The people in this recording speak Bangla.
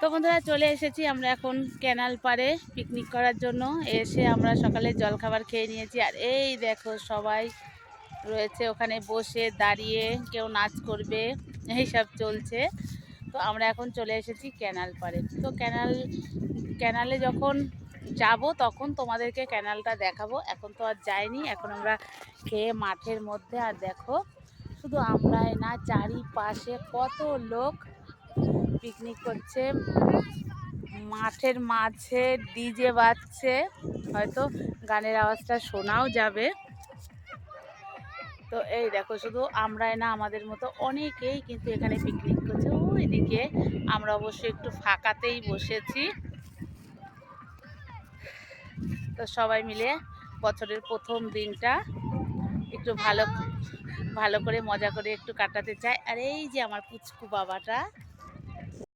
তো বন্ধুরা চলে এসেছি আমরা এখন ক্যানাল পাড়ে পিকনিক করার জন্য। এসে আমরা সকালে জলখাবার খেয়ে নিয়েছি, আর এই দেখো সবাই রয়েছে ওখানে বসে দাঁড়িয়ে, কেউ নাচ করবে, এইসব চলছে। তো আমরা এখন চলে এসেছি ক্যানাল পাড়ে। তো ক্যানালে যখন যাব তখন তোমাদেরকে ক্যানালটা দেখাবো। এখন তো আর যাইনি, এখন আমরা খেয়ে মাঠের মধ্যে। আর দেখো শুধু আমরাই না, চারিপাশে কত লোক পিকনিক করছে। মাঠের মাঝে ডিজে বাজছে, হয়তো গানের আওয়াজটা শোনাও যাবে। তো এই দেখো শুধু আমরাই না, আমাদের মতো অনেকেই কিন্তু এখানে পিকনিক করছে। ওইদিকে আমরা অবশ্যই একটু ফাঁকাতেই বসেছি। তো সবাই মিলে বছরের প্রথম দিনটা একটু ভালো ভালো করে মজা করে একটু কাটাতে চাই। আর এই যে আমার পুচকু বাবাটা,